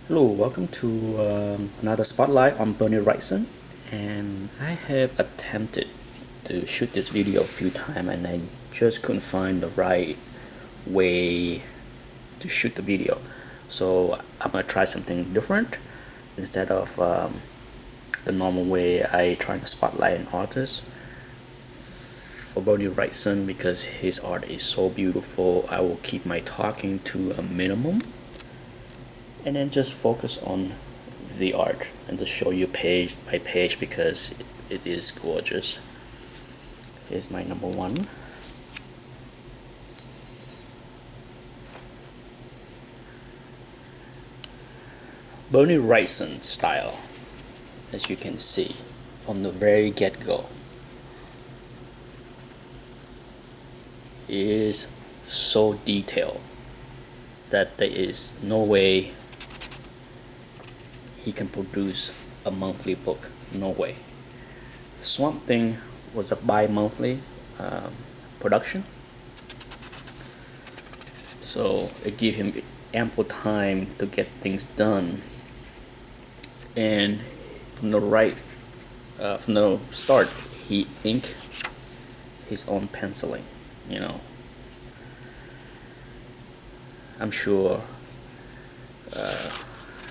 Hello, welcome to another spotlight on Bernie Wrightson, and I have attempted to shoot this video a few times and I just couldn't find the right way to shoot the video. So I'm gonna try something different instead of the normal way I try to spotlight an artist. For Bernie Wrightson, because his art is so beautiful, I will keep my talking to a minimum and then just focus on the art and to show you page by page because it is gorgeous. Here's my number one. Bernie Wrightson style, as you can see from the very get-go, is so detailed that there is no way he can produce a monthly book. No way. Swamp Thing was a bi-monthly production, so it gave him ample time to get things done. And from the start, he inked his own penciling. I'm sure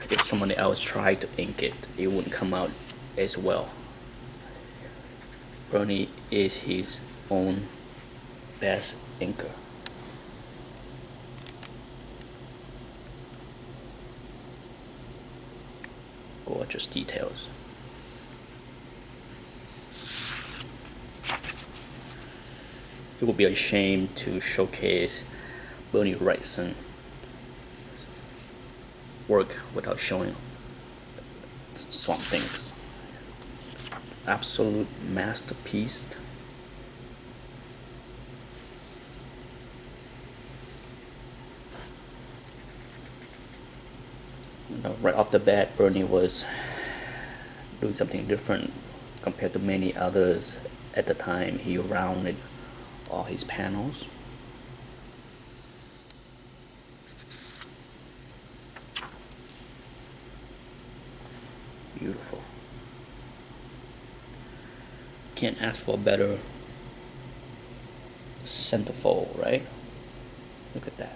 if somebody else tried to ink it, it wouldn't come out as well. Bernie is his own best inker. Gorgeous details. It would be a shame to showcase Bernie Wrightson work without showing Swamp Thing's absolute masterpiece. Right off the bat, Bernie was doing something different compared to many others at the time. He rounded all his panels. Beautiful. Can't ask for a better centerfold, right? Look at that.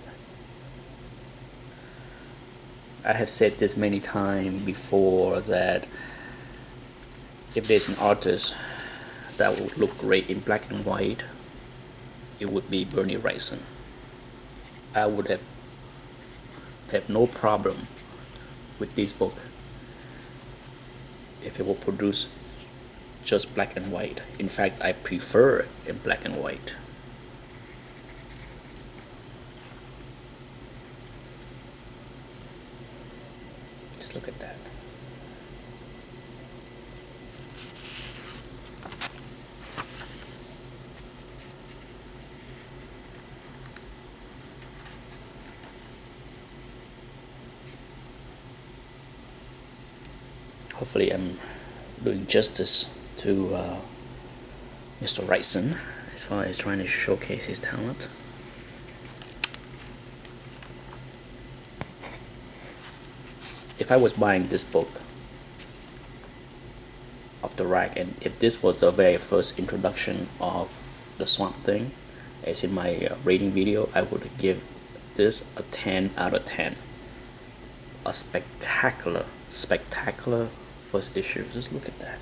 I have said this many times before that if there's an artist that would look great in black and white, it would be Bernie Wrightson. I would have no problem with this book if it will produce just black and white. In fact, I prefer it in black and white. Just look at that. Hopefully I'm doing justice to Mr. Wrightson as far as trying to showcase his talent. If I was buying this book off the rack, and if this was the very first introduction of the Swamp Thing, as in my rating video, I would give this a 10 out of 10. A spectacular first issue. Just look at that.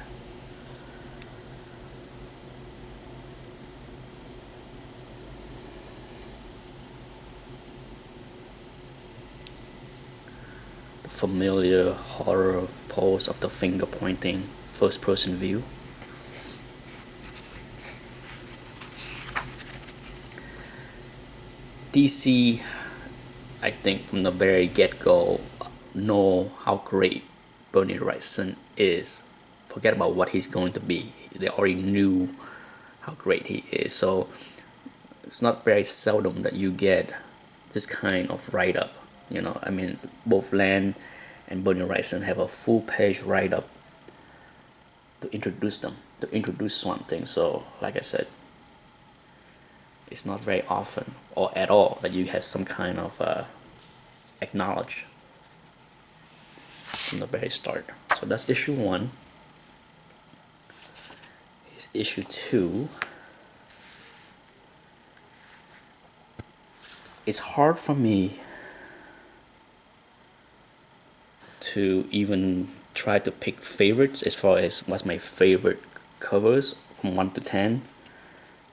The familiar horror pose of the finger pointing first person view. DC, I think from the very get-go, know how great Bernie Wrightson is. Forget about what he's going to be. They already knew how great he is. So it's not very seldom that you get this kind of write-up. I mean, both Land and Bernie Wrightson have a full-page write-up to introduce them, to introduce Swamp Thing. So, like I said, it's not very often or at all that you have some kind of acknowledge from the very start. So that's issue 1. Here's issue 2. It's hard for me to even try to pick favorites as far as what's my favorite covers from 1 to 10.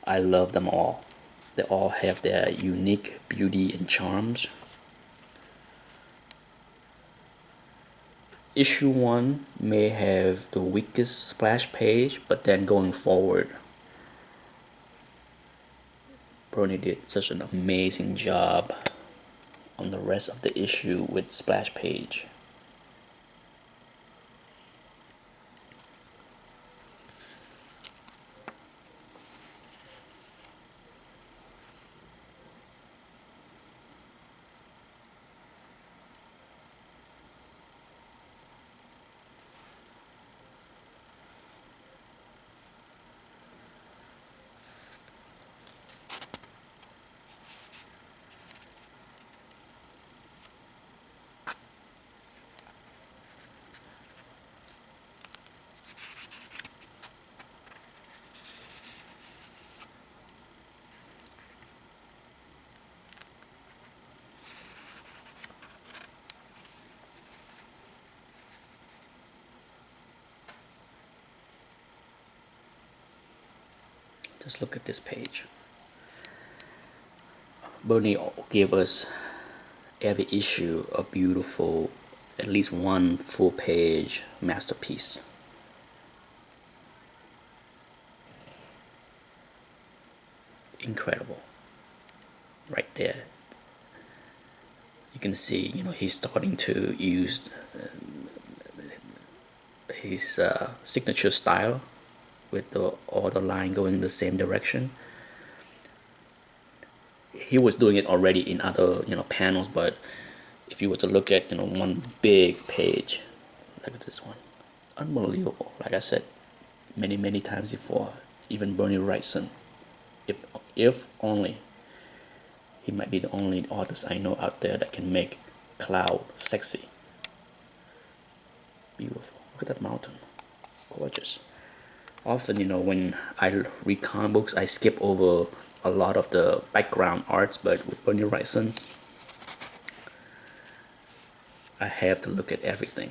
I love them all. They all have their unique beauty and charms. Issue 1 may have the weakest splash page, but then going forward, Bernie did such an amazing job on the rest of the issue with splash page. Just look at this page. Bernie gave us every issue a beautiful, at least one full page masterpiece. Incredible. Right there. You can see, he's starting to use his signature style with all the line going in the same direction. He was doing it already in other panels, but if you were to look at one big page, look at this one, unbelievable. Like I said many times before, even Bernie Wrightson, if only, he might be the only artist I know out there that can make cloud sexy. Beautiful. Look at that mountain, gorgeous. Often, when I read comic books, I skip over a lot of the background arts, but with Bernie Wrightson, I have to look at everything.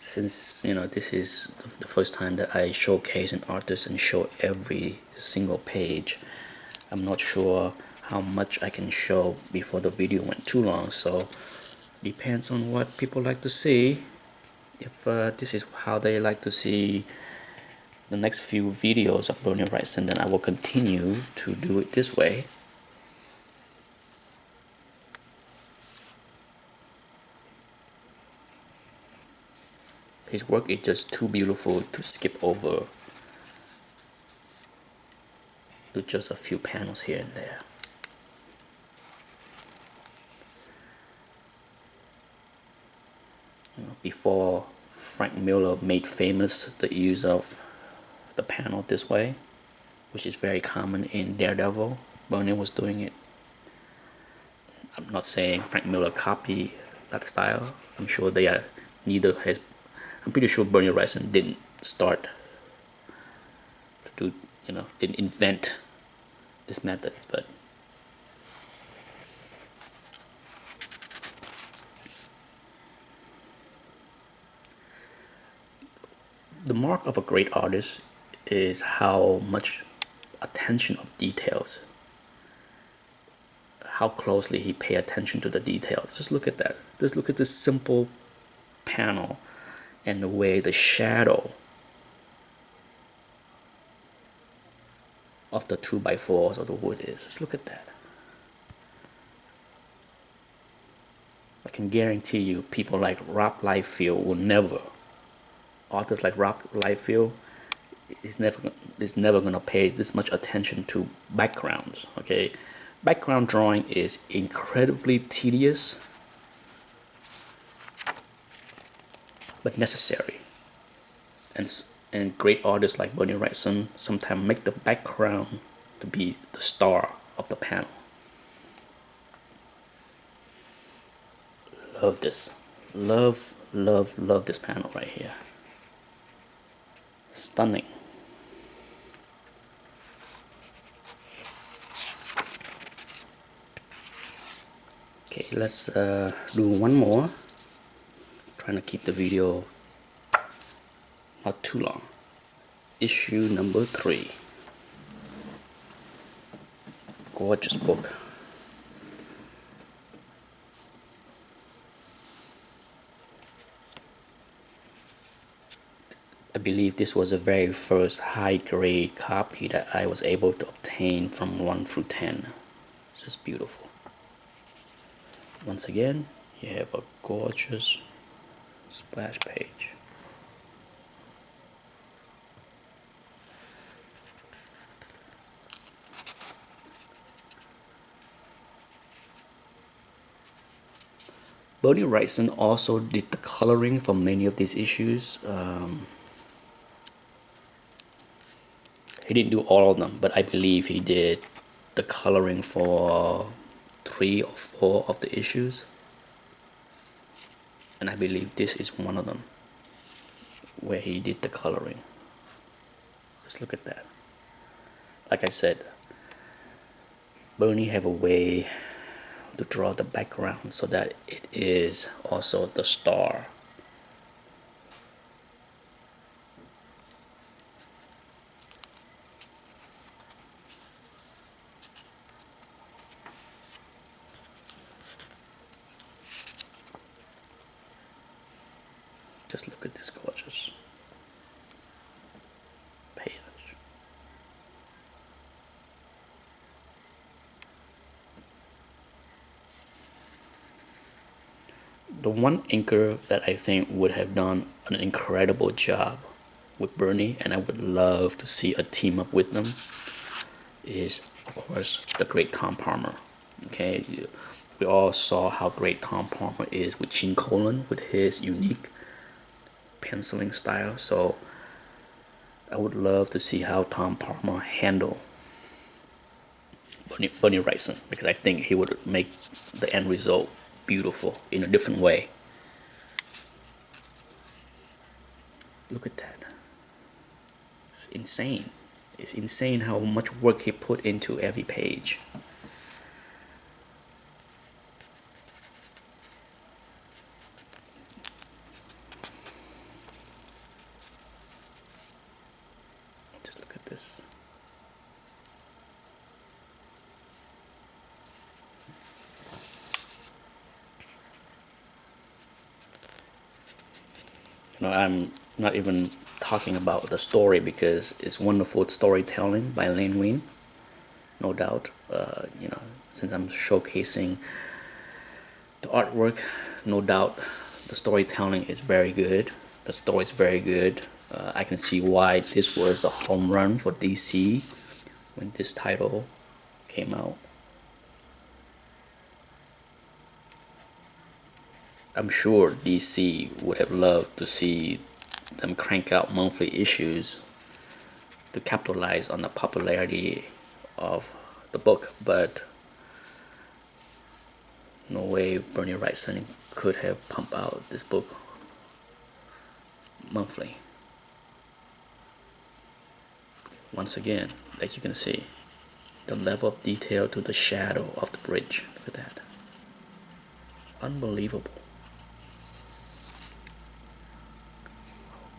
Since this is the first time that I showcase an artist and show every single page, I'm not sure how much I can show before the video went too long, so depends on what people like to see. If this is how they like to see the next few videos of Bernie Wrightson, then I will continue to do it this way. His work is just too beautiful to skip over to just a few panels here and there. Before Frank Miller made famous the use of the panel this way, which is very common in Daredevil, Bernie was doing it. I'm not saying Frank Miller copied that style. I'm sure they are neither has. I'm pretty sure Bernie Wrightson didn't start to do, didn't invent this methods, but the mark of a great artist is how much attention of details, how closely he pay attention to the details. Just look at that. Just look at this simple panel and the way the shadow of the 2x4s of the wood is. Just look at that. I can guarantee you people like Rob Liefeld will never, artists like Rob Liefeld, is never gonna pay this much attention to backgrounds. Okay, background drawing is incredibly tedious but necessary, and great artists like Bernie Wrightson sometimes make the background to be the star of the panel. Love this, love this panel right here. Stunning. Okay, let's do one more. Trying to keep the video not too long. Issue number 3. Gorgeous book. I believe this was the very first high-grade copy that I was able to obtain from 1 through 10. It's just beautiful. Once again, you have a gorgeous splash page. Bernie Wrightson also did the coloring for many of these issues. He didn't do all of them, but I believe he did the coloring for 3 or 4 of the issues. And I believe this is one of them where he did the coloring. Just look at that. Like I said, Bernie have a way to draw the background so that it is also the star. Just look at this gorgeous page. The one inker that I think would have done an incredible job with Bernie, and I would love to see a team up with them, is of course the great Tom Palmer. Okay, we all saw how great Tom Palmer is with Gene Colan with his unique penciling style. So I would love to see how Tom Palmer handle Bernie Wrightson, because I think he would make the end result beautiful in a different way. Look at that. It's insane. It's insane how much work he put into every page. Just look at this. I'm not even talking about the story, because it's wonderful storytelling by Lane Wein, no doubt. Since I'm showcasing the artwork, no doubt the storytelling is very good. The story is very good. I can see why this was a home run for DC when this title came out. I'm sure DC would have loved to see them crank out monthly issues to capitalize on the popularity of the book, but no way Bernie Wrightson could have pumped out this book monthly. Once again, like you can see, the level of detail to the shadow of the bridge. Look at that. Unbelievable.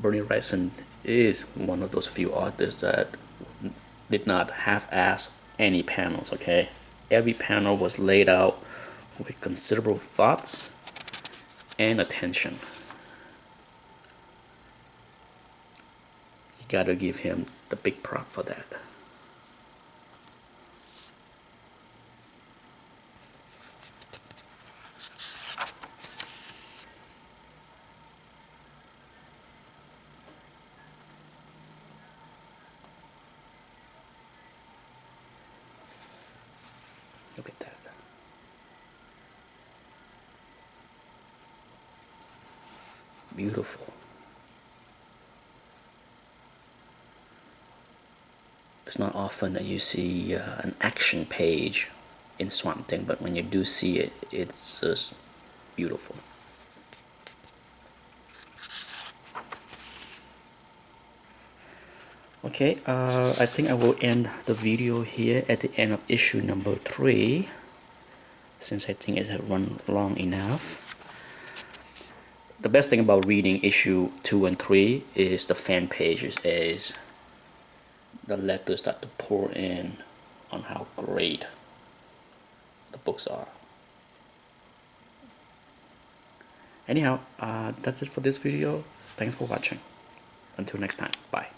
Bernie Wrightson is one of those few artists that did not half-ass any panels, okay? Every panel was laid out with considerable thoughts and attention. You gotta give him the big prop for that. Look at that. Beautiful. It's not often that you see an action page in Swamp Thing, but when you do see it, it's just beautiful. Okay, I think I will end the video here at the end of issue number 3, since I think it has run long enough. The best thing about reading issue 2 and 3 is the fan pages, is the letters start to pour in on how great the books are. Anyhow, that's it for this video. Thanks for watching. Until next time, bye.